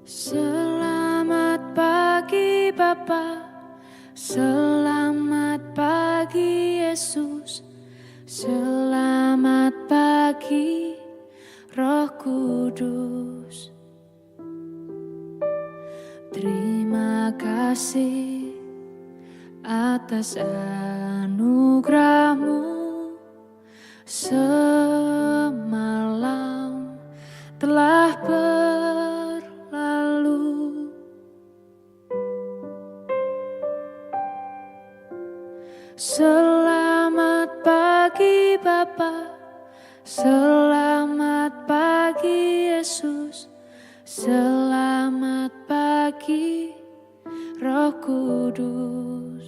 Selamat pagi Bapa, selamat pagi Yesus, selamat pagi Roh Kudus. Terima kasih atas anugerah-Mu semalam telah berlalu. Selamat pagi Bapa, selamat pagi Yesus, selamat pagi Roh Kudus.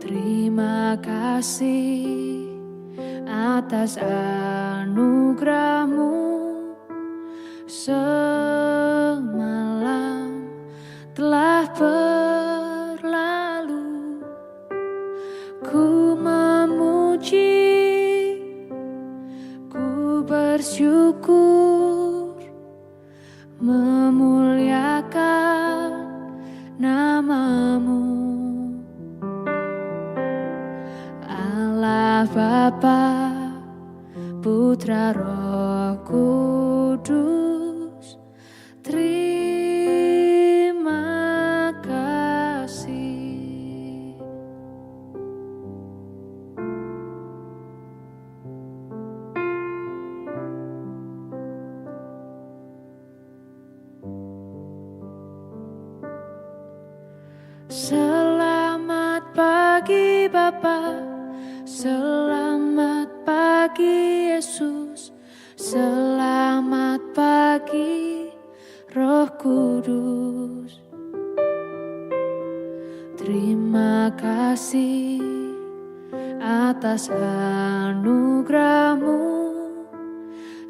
Terima kasih atas anugerah-Mu semalam telah berlalu. Ku memuji, ku bersyukur, memuliakan nama-Mu, Allah Bapa, Putra Roh Kudus. Terima kasih. Selamat pagi Bapa, selamat pagi Yesus, selamat pagi Roh Kudus. Terima kasih atas anugerah-Mu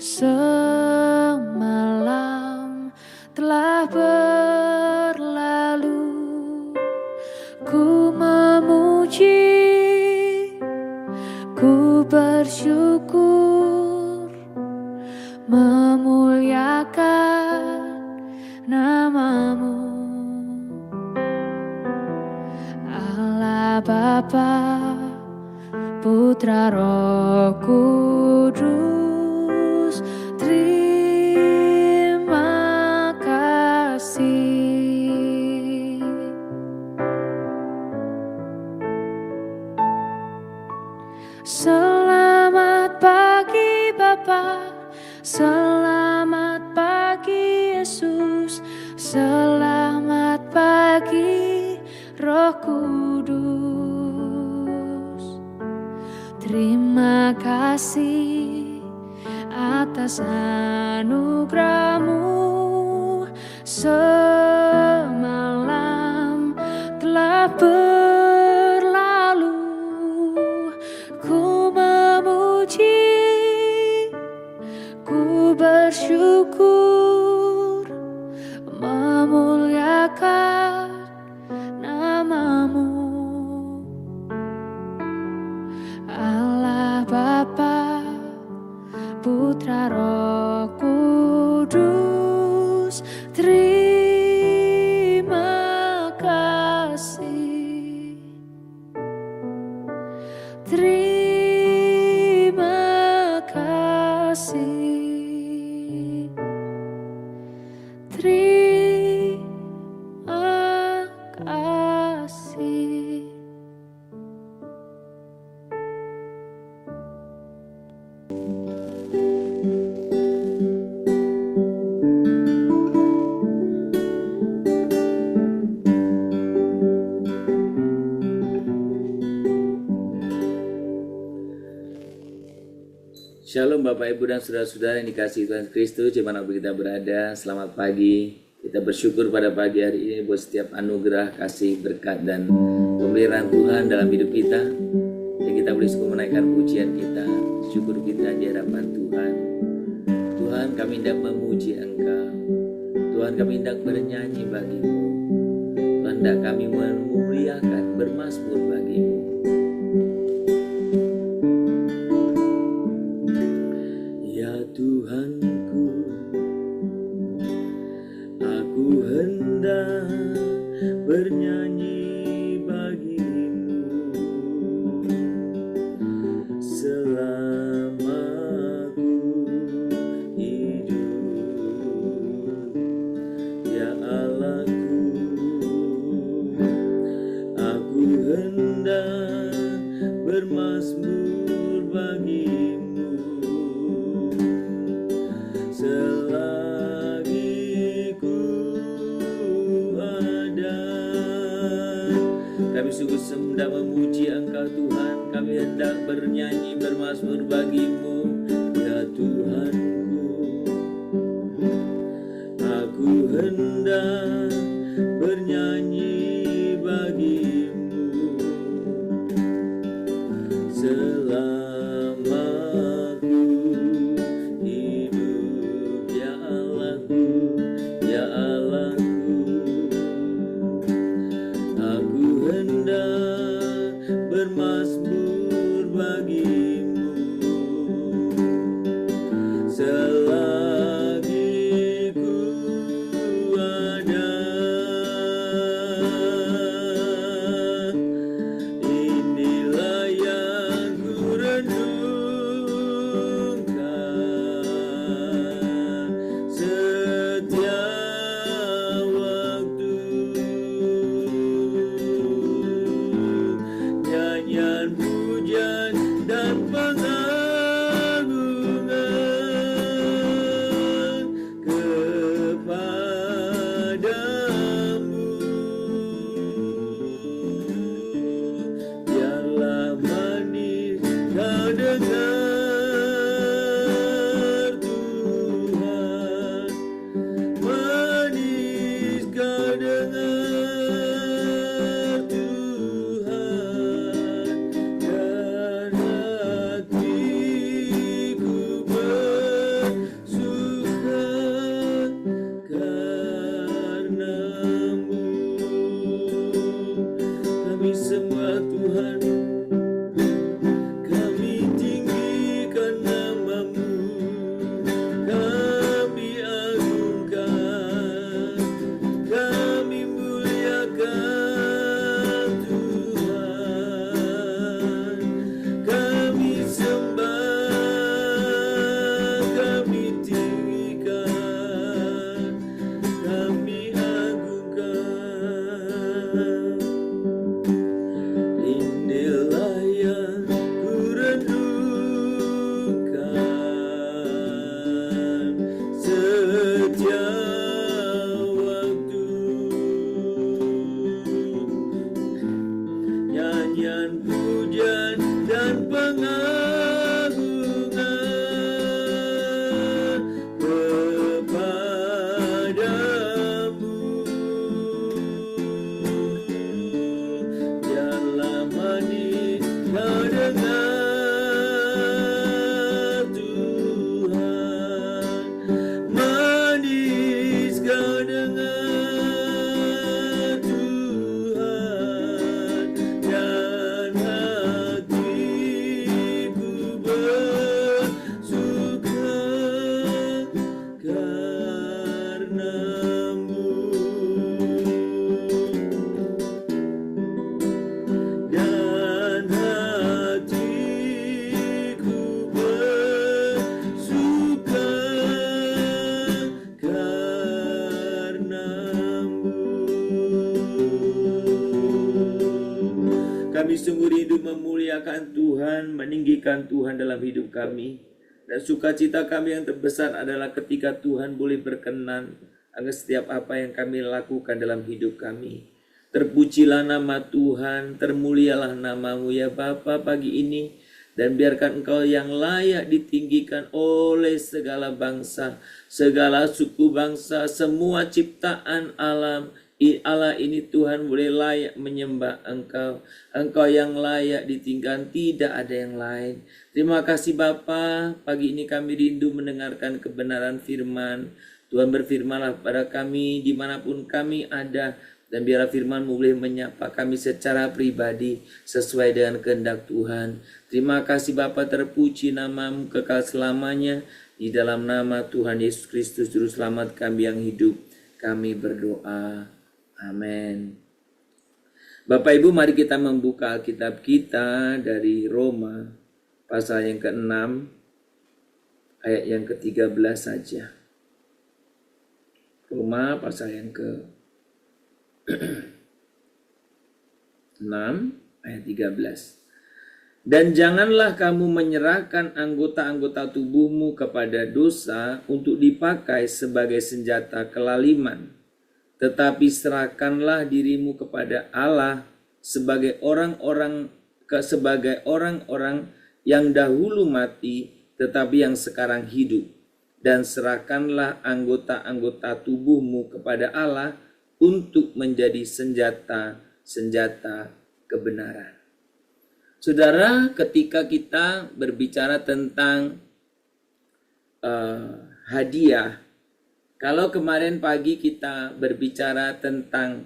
semalam telah berlalu. Ku memuji, ku bersyukur, memuliakan nama-Mu, Allah Bapa, Putra Roh Kudus. Terima kasih. Selamat pagi Bapa, selamat pagi Yesus, selamat pagi Roh Kudus. Terima kasih atas anugerah-Mu semalam telah berlalu. Ku memuji, ku bersyukur, memuliakan nama-Mu, Allah Bapa, Putra Roh Kudus. Terima kasih. Terima kasih. Terima kasih. Shalom Bapak Ibu dan Saudara-saudara yang dikasihi Tuhan Kristus dimanapun kita berada. Selamat pagi. Kita bersyukur pada pagi hari ini buat setiap anugerah, kasih, berkat, dan pemeliharaan Tuhan dalam hidup kita. Yang kita boleh suka menaikkan pujian kita, syukur kita di hadapan Tuhan. Tuhan, kami hendak memuji Engkau. Tuhan, kami hendak bernyanyi bagi-Mu. Tuhan, hendak kami memuliakan, bermazmur bagi-Mu. sungguh hendak memuji Engkau Tuhan. Kami hendak bernyanyi bermazmur bagimu, ya Tuhanku. Aku hendak bernyanyi bagimu selama ku hidup, ya Allahku, ya Allahku. Aku hendak bermazmur bagimu selagi ku ada. Inilah yang ku renungkan setiap waktu. Nyanyian pujian dan pengagungan kepadamu. Biarlah manis kau dengar Tuhan, manis kau dengar Tuhan, dan hatiku bersuka karenamu. Kami semua Tuhan, kami tinggikan namamu, kami agungkan, kami muliakan Tuhan, kami sembah, kami tinggikan, kami agungkan. Inilah yang ku renungkan setiap waktu. Nyanyian pujian dan pengagungan kepadamu. Biarlah manis kau dengar Tuhan, manis kau dengar Tuhan, dan hatiku bersuka karenamu. Dan hatiku bersuka karenamu. Kami sungguh rindu memuliakan Tuhan, meninggikan Tuhan dalam hidup kami. Dan sukacita kami yang terbesar adalah ketika Tuhan boleh berkenan akan setiap apa yang kami lakukan dalam hidup kami. Terpujilah nama Tuhan, termulialah namamu ya Bapa pagi ini. Dan biarkan Engkau yang layak ditinggikan oleh segala bangsa, segala suku bangsa, semua ciptaan alam. Allah ini Tuhan boleh layak menyembah Engkau. Engkau yang layak ditinggikan, tidak ada yang lain. Terima kasih Bapa, pagi ini kami rindu mendengarkan kebenaran firman. Tuhan berfirmanlah pada kami dimanapun kami ada. Dan biarlah firman-Mu boleh menyapa kami secara pribadi sesuai dengan kehendak Tuhan. Terima kasih Bapa, terpuji namamu kekal selamanya. Di dalam nama Tuhan Yesus Kristus Juru Selamat kami yang hidup, kami berdoa. Amin. Bapak Ibu, mari kita membuka Alkitab kita dari Roma pasal yang ke-6 ayat yang ke-13 saja. Roma pasal yang ke-6 ayat 13. Dan janganlah kamu menyerahkan anggota-anggota tubuhmu kepada dosa untuk dipakai sebagai senjata kelaliman, tetapi serahkanlah dirimu kepada Allah sebagai orang-orang yang dahulu mati tetapi yang sekarang hidup, dan serahkanlah anggota-anggota tubuhmu kepada Allah untuk menjadi senjata kebenaran. Saudara, ketika kita berbicara tentang hadiah, kalau kemarin pagi kita berbicara tentang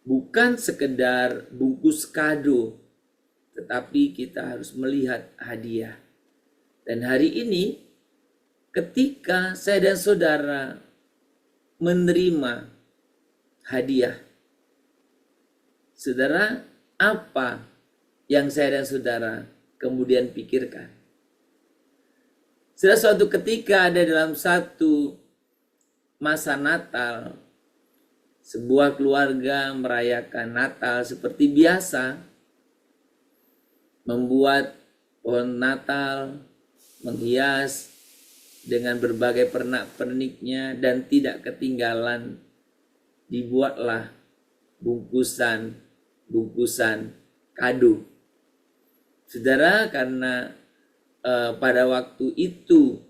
bukan sekedar bungkus kado, tetapi kita harus melihat hadiah. Dan hari ini, ketika saya dan saudara menerima hadiah, saudara, apa yang saya dan saudara kemudian pikirkan? Saudara, suatu ketika ada dalam satu masa Natal, sebuah keluarga merayakan Natal seperti biasa, membuat pohon Natal, menghias dengan berbagai pernak-perniknya, dan tidak ketinggalan dibuatlah bungkusan kado. Saudara, karena pada waktu itu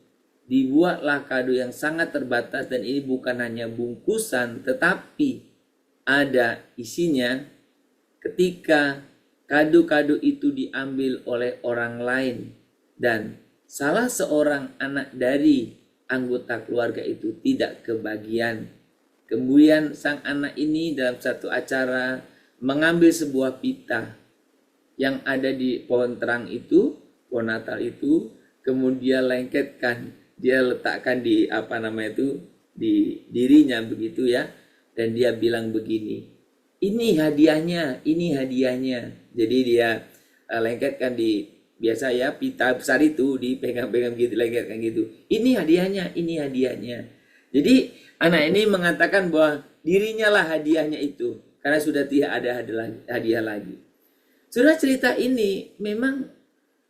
dibuatlah kado yang sangat terbatas, dan ini bukan hanya bungkusan tetapi ada isinya. Ketika kado-kado itu diambil oleh orang lain dan salah seorang anak dari anggota keluarga itu tidak kebagian, kemudian sang anak ini dalam satu acara mengambil sebuah pita yang ada di pohon terang itu, pohon Natal itu, kemudian lengketkan, dia letakkan di di dirinya begitu ya, dan dia bilang begini, ini hadiahnya. Jadi dia lengketkan di, biasa ya, pita besar itu dipegang-pegang gitu, lengketkan gitu, ini hadiahnya. Jadi anak ini mengatakan bahwa dirinya lah hadiahnya itu, karena sudah tidak ada hadiah lagi. Sudah, cerita ini memang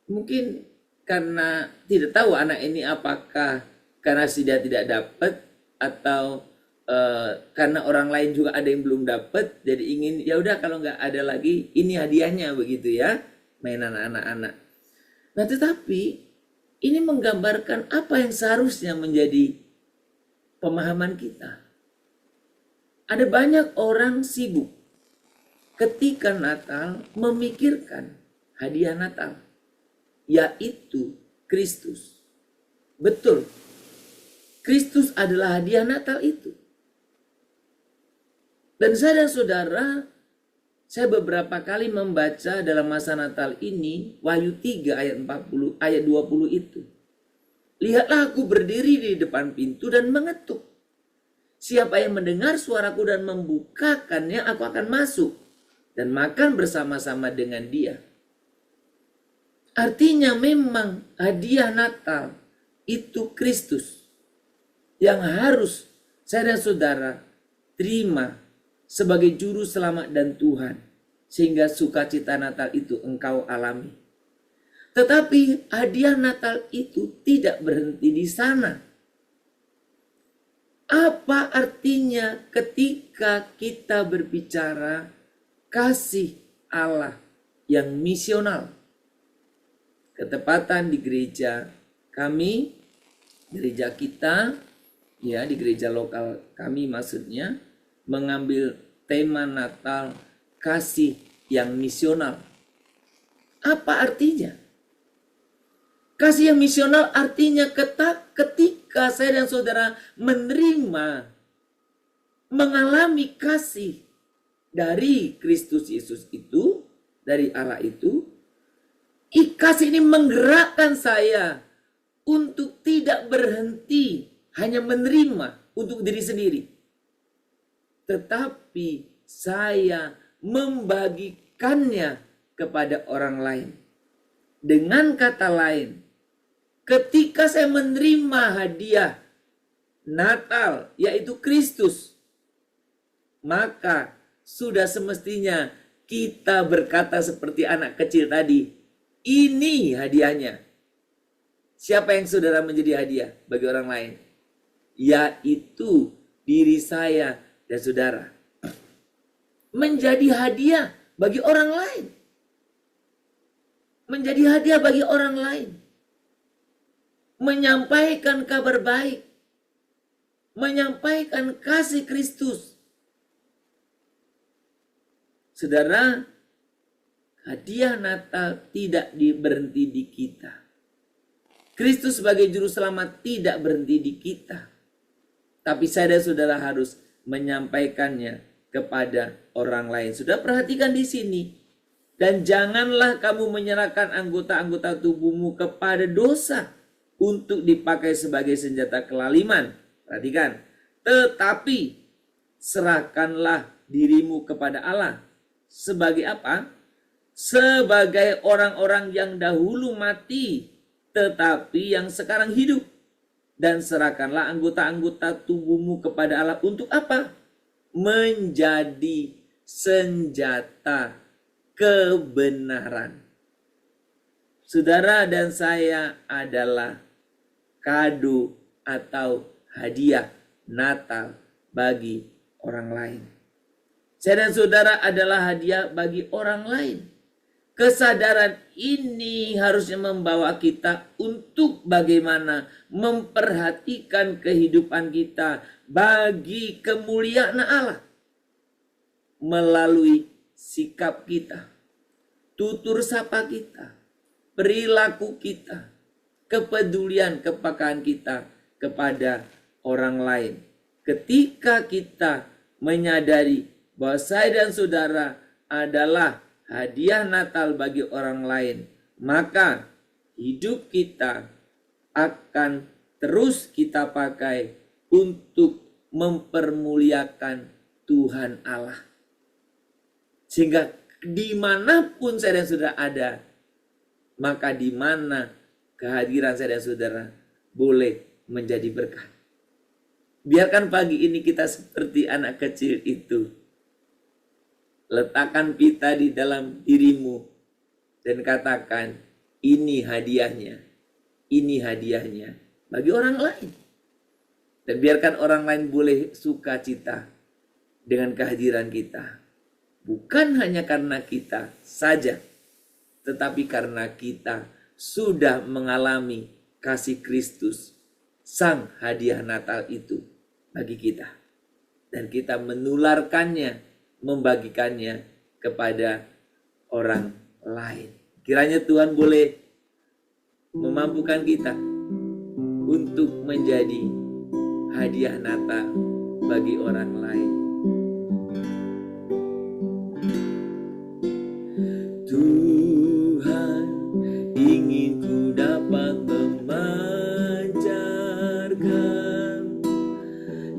mungkin karena tidak tahu anak ini apakah karena sudah tidak dapat atau karena orang lain juga ada yang belum dapat, jadi ingin ya udah kalau nggak ada lagi ini hadiahnya begitu ya, mainan anak-anak. Nah, tetapi ini menggambarkan apa yang seharusnya menjadi pemahaman kita. Ada banyak orang sibuk ketika Natal memikirkan hadiah Natal, yaitu Kristus. Betul, Kristus adalah hadiah Natal itu. Dan saya dan saudara, saya beberapa kali membaca dalam masa Natal ini Wahyu 3 ayat 20 itu. Lihatlah, aku berdiri di depan pintu dan mengetuk. Siapa yang mendengar suaraku dan membukakannya, aku akan masuk dan makan bersama-sama dengan dia. Artinya memang hadiah Natal itu Kristus yang harus saya dan saudara terima sebagai juru selamat dan Tuhan, sehingga sukacita Natal itu engkau alami. Tetapi hadiah Natal itu tidak berhenti di sana. Apa artinya ketika kita berbicara kasih Allah yang misional? Ketepatan di gereja kami, gereja kita, ya di gereja lokal kami maksudnya, mengambil tema Natal kasih yang misional. Apa artinya? Kasih yang misional artinya ketika saya dan saudara menerima, mengalami kasih dari Kristus Yesus itu, dari Allah itu, kasih ini menggerakkan saya untuk tidak berhenti hanya menerima untuk diri sendiri, tetapi saya membagikannya kepada orang lain. Dengan kata lain, ketika saya menerima hadiah Natal, yaitu Kristus, maka sudah semestinya kita berkata seperti anak kecil tadi, ini hadiahnya. Siapa yang saudara menjadi hadiah bagi orang lain? Yaitu diri saya dan saudara. Menjadi hadiah bagi orang lain. Menjadi hadiah bagi orang lain. Menyampaikan kabar baik. Menyampaikan kasih Kristus. Saudara, hadiah Natal tidak berhenti di kita. Kristus sebagai juru selamat tidak berhenti di kita. Tapi saya dan saudara harus menyampaikannya kepada orang lain. Sudah perhatikan di sini. Dan janganlah kamu menyerahkan anggota-anggota tubuhmu kepada dosa untuk dipakai sebagai senjata kelaliman. Perhatikan. Tetapi serahkanlah dirimu kepada Allah. Sebagai apa? Sebagai orang-orang yang dahulu mati, tetapi yang sekarang hidup. Dan serahkanlah anggota-anggota tubuhmu kepada Allah untuk apa? Menjadi senjata kebenaran. Saudara dan saya adalah kado atau hadiah Natal bagi orang lain. Saya dan saudara adalah hadiah bagi orang lain. Kesadaran ini harusnya membawa kita untuk bagaimana memperhatikan kehidupan kita bagi kemuliaan Allah. Melalui sikap kita, tutur sapa kita, perilaku kita, kepedulian, kepekaan kita kepada orang lain. Ketika kita menyadari bahwa saya dan saudara adalah hadiah Natal bagi orang lain, maka hidup kita akan terus kita pakai untuk mempermuliakan Tuhan Allah. Sehingga dimanapun saya dan saudara ada, maka di mana kehadiran saya dan saudara boleh menjadi berkat. Biarkan pagi ini kita seperti anak kecil itu. Letakkan pita di dalam dirimu dan katakan, ini hadiahnya bagi orang lain. Dan biarkan orang lain boleh sukacita dengan kehadiran kita. Bukan hanya karena kita saja, tetapi karena kita sudah mengalami kasih Kristus, sang hadiah Natal itu bagi kita. Dan kita menularkannya, membagikannya kepada orang lain. Kiranya Tuhan boleh memampukan kita untuk menjadi hadiah Natal bagi orang lain. Tuhan, ingin ku dapat memancarkan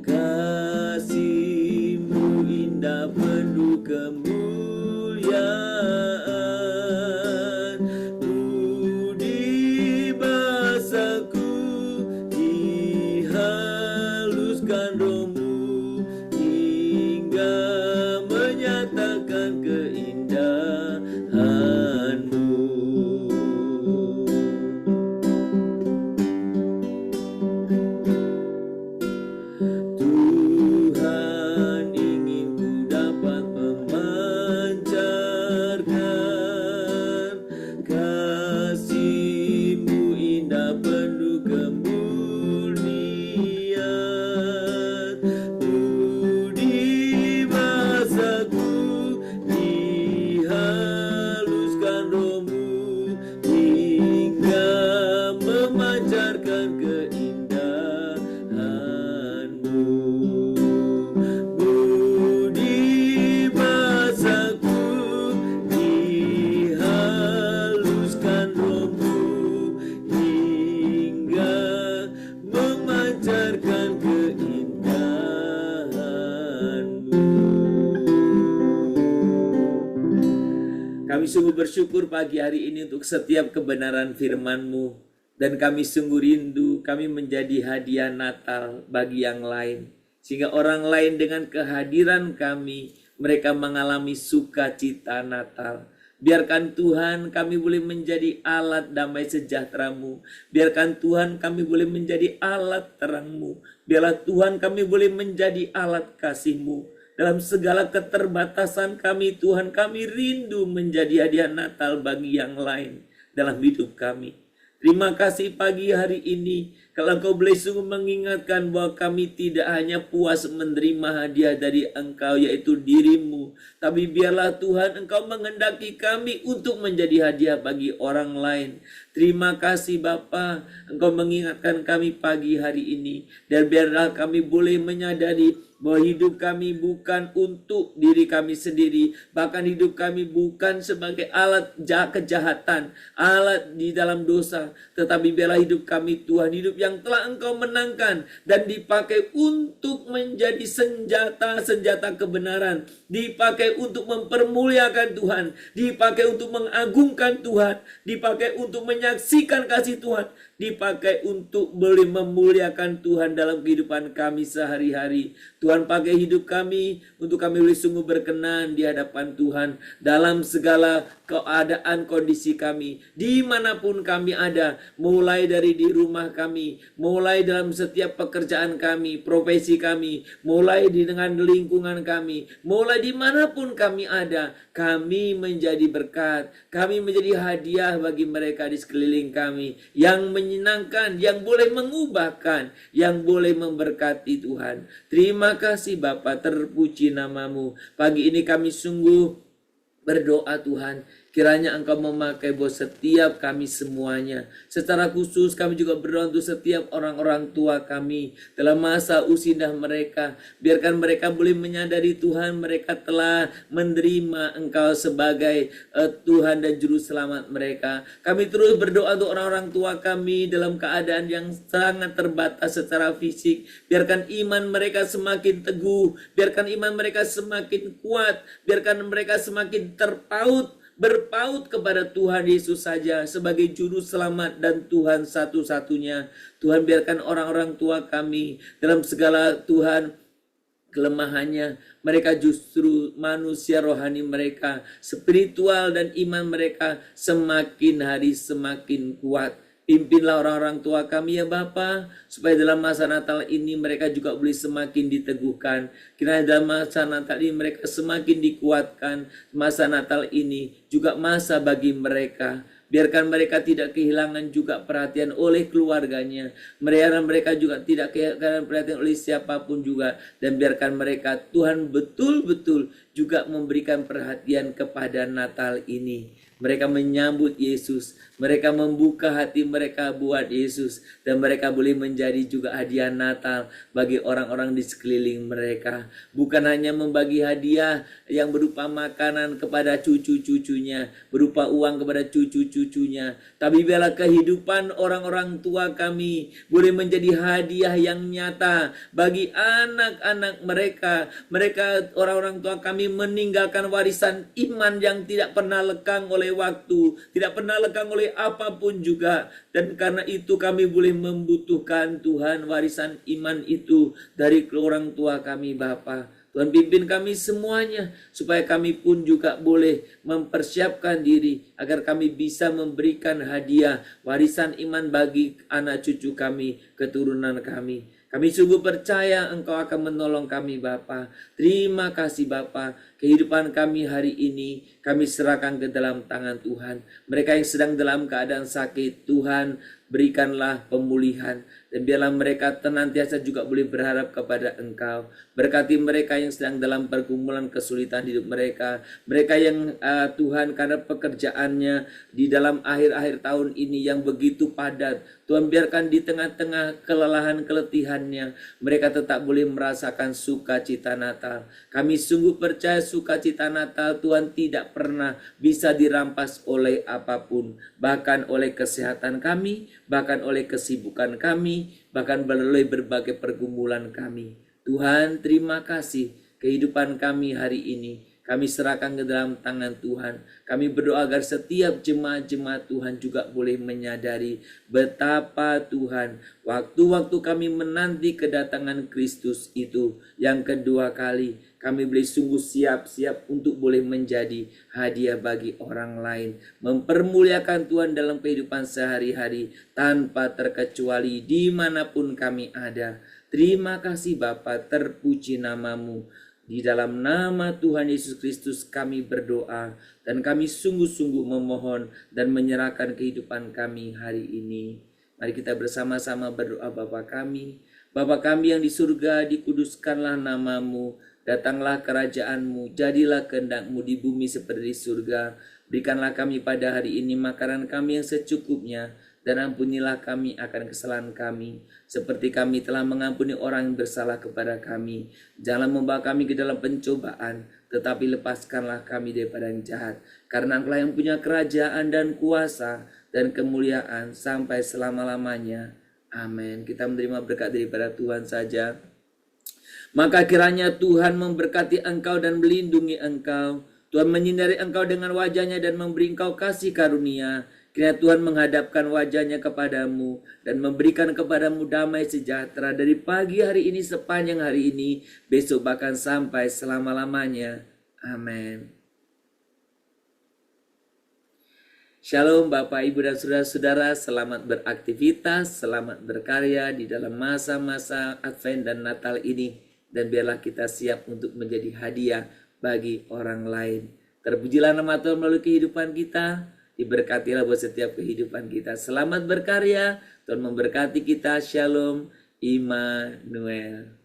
kasih-Mu indah penuh kemuliaan. Budi bahasaku dihaluskan Roh-Mu hingga menyatakan keindahan-Mu. Tuhan, ingin ku dapat memancarkan kasih-Mu indah penuh kemuliaan. Budi bahasaku dihaluskan Roh-Mu hingga memancarkan keindahan-Mu. Budi bahasaku dihaluskan Roh-Mu hingga memancarkan keindahan-Mu. Kami sungguh bersyukur pagi hari ini untuk setiap kebenaran firman-Mu. Dan kami sungguh rindu kami menjadi hadiah Natal bagi yang lain. Sehingga orang lain dengan kehadiran kami, mereka mengalami sukacita Natal. Biarkan Tuhan kami boleh menjadi alat damai sejahtera-Mu. Biarkan Tuhan kami boleh menjadi alat terang-Mu. Biarlah Tuhan kami boleh menjadi alat kasih-Mu. Dalam segala keterbatasan kami Tuhan, kami rindu menjadi hadiah Natal bagi yang lain dalam hidup kami. Terima kasih pagi hari ini kalau Engkau boleh sungguh mengingatkan bahwa kami tidak hanya puas menerima hadiah dari Engkau yaitu dirimu, tapi biarlah Tuhan Engkau menghendaki kami untuk menjadi hadiah bagi orang lain. Terima kasih Bapa, Engkau mengingatkan kami pagi hari ini, dan biarlah kami boleh menyadari bahwa hidup kami bukan untuk diri kami sendiri, bahkan hidup kami bukan sebagai alat kejahatan, alat di dalam dosa, tetapi biarlah hidup kami Tuhan, hidup yang telah Engkau menangkan dan dipakai untuk menjadi senjata kebenaran, dipakai untuk mempermuliakan Tuhan, dipakai untuk mengagungkan Tuhan, dipakai untuk menyaksikan kasih Tuhan, dipakai untuk boleh memuliakan Tuhan dalam kehidupan kami sehari-hari. Tuhan, pakai hidup kami untuk kami boleh sungguh berkenan di hadapan Tuhan dalam segala keadaan kondisi kami, dimanapun kami ada, mulai dari di rumah kami, mulai dalam setiap pekerjaan kami, profesi kami, mulai dengan lingkungan kami, mulai dimanapun kami ada, kami menjadi berkat, kami menjadi hadiah bagi mereka di sekeliling kami, yang menyenangkan, yang boleh mengubahkan, yang boleh memberkati Tuhan. Terima kasih Bapa, terpuji namamu. Pagi ini kami sungguh berdoa Tuhan, kiranya Engkau memakai buat setiap kami semuanya. Secara khusus kami juga berdoa untuk setiap orang-orang tua kami dalam masa usia mereka. Biarkan mereka boleh menyadari Tuhan, mereka telah menerima Engkau sebagai Tuhan dan Juru Selamat mereka. Kami terus berdoa untuk orang-orang tua kami dalam keadaan yang sangat terbatas secara fisik. Biarkan iman mereka semakin teguh, biarkan iman mereka semakin kuat, biarkan mereka semakin berpaut kepada Tuhan Yesus saja sebagai Juru Selamat dan Tuhan satu-satunya. Tuhan, biarkan orang-orang tua kami dalam segala Tuhan kelemahannya, mereka justru manusia rohani mereka, spiritual dan iman mereka semakin hari semakin kuat. Pimpinlah orang-orang tua kami ya Bapa, supaya dalam masa Natal ini mereka juga boleh semakin diteguhkan. Kiranya dalam masa Natal ini mereka semakin dikuatkan. Masa Natal ini juga masa bagi mereka. Biarkan mereka tidak kehilangan juga perhatian oleh keluarganya. Biarkan mereka juga tidak kehilangan perhatian oleh siapapun juga. Dan biarkan mereka Tuhan betul-betul juga memberikan perhatian kepada Natal ini. Mereka menyambut Yesus, mereka membuka hati mereka buat Yesus, dan mereka boleh menjadi juga hadiah Natal bagi orang-orang di sekeliling mereka. Bukan hanya membagi hadiah yang berupa makanan kepada cucu-cucunya, berupa uang kepada cucu-cucunya, tapi biarlah kehidupan orang-orang tua kami boleh menjadi hadiah yang nyata bagi anak-anak mereka. Mereka, orang-orang tua kami, meninggalkan warisan iman yang tidak pernah lekang oleh waktu, tidak pernah lekang oleh apapun juga. Dan karena itu kami boleh membutuhkan Tuhan warisan iman itu dari orang tua kami Bapa. Tuhan, pimpin kami semuanya supaya kami pun juga boleh mempersiapkan diri agar kami bisa memberikan hadiah warisan iman bagi anak cucu kami, keturunan kami. Kami sungguh percaya Engkau akan menolong kami Bapa. Terima kasih Bapa. Kehidupan kami hari ini kami serahkan ke dalam tangan Tuhan. Mereka yang sedang dalam keadaan sakit, Tuhan berikanlah pemulihan. Dan biarlah mereka senantiasa juga boleh berharap kepada Engkau. Berkati mereka yang sedang dalam pergumulan kesulitan hidup mereka. Mereka yang Tuhan karena pekerjaannya di dalam akhir-akhir tahun ini yang begitu padat. Tuhan, biarkan di tengah-tengah kelelahan keletihannya mereka tetap boleh merasakan sukacita Natal. Kami sungguh percaya sukacita Natal Tuhan tidak pernah bisa dirampas oleh apapun. Bahkan oleh kesehatan kami, bahkan oleh kesibukan kami, bahkan oleh berbagai pergumulan kami. Tuhan, terima kasih kehidupan kami hari ini. Kami serahkan ke dalam tangan Tuhan. Kami berdoa agar setiap jemaat-jemaat Tuhan juga boleh menyadari betapa Tuhan waktu-waktu kami menanti kedatangan Kristus itu yang kedua kali. Kami boleh sungguh siap-siap untuk boleh menjadi hadiah bagi orang lain. Mempermuliakan Tuhan dalam kehidupan sehari-hari tanpa terkecuali dimanapun kami ada. Terima kasih Bapa, terpuji namamu. Di dalam nama Tuhan Yesus Kristus kami berdoa dan kami sungguh-sungguh memohon dan menyerahkan kehidupan kami hari ini. Mari kita bersama-sama berdoa. Bapa kami yang di surga, dikuduskanlah namamu, datanglah kerajaanmu, jadilah kehendak-mu di bumi seperti di surga. Berikanlah kami pada hari ini makanan kami yang secukupnya, dan ampunilah kami akan kesalahan kami, seperti kami telah mengampuni orang yang bersalah kepada kami. Janganlah membawa kami ke dalam pencobaan, tetapi lepaskanlah kami daripada yang jahat. Karena Engkau yang punya kerajaan dan kuasa dan kemuliaan sampai selama-lamanya. Amin. Kita menerima berkat daripada Tuhan saja. Maka kiranya Tuhan memberkati engkau dan melindungi engkau. Tuhan menyinari engkau dengan wajahnya dan memberi engkau kasih karunia. Kiranya Tuhan menghadapkan wajahnya kepadamu dan memberikan kepadamu damai sejahtera dari pagi hari ini sepanjang hari ini, besok bahkan sampai selama-lamanya. Amin. Shalom Bapak, Ibu, dan Saudara-saudara, selamat beraktivitas, selamat berkarya di dalam masa-masa Advent dan Natal ini. Dan biarlah kita siap untuk menjadi hadiah bagi orang lain. Terpujilah nama Tuhan melalui kehidupan kita. Diberkatilah buat setiap kehidupan kita. Selamat berkarya. Tuhan memberkati kita. Shalom. Immanuel.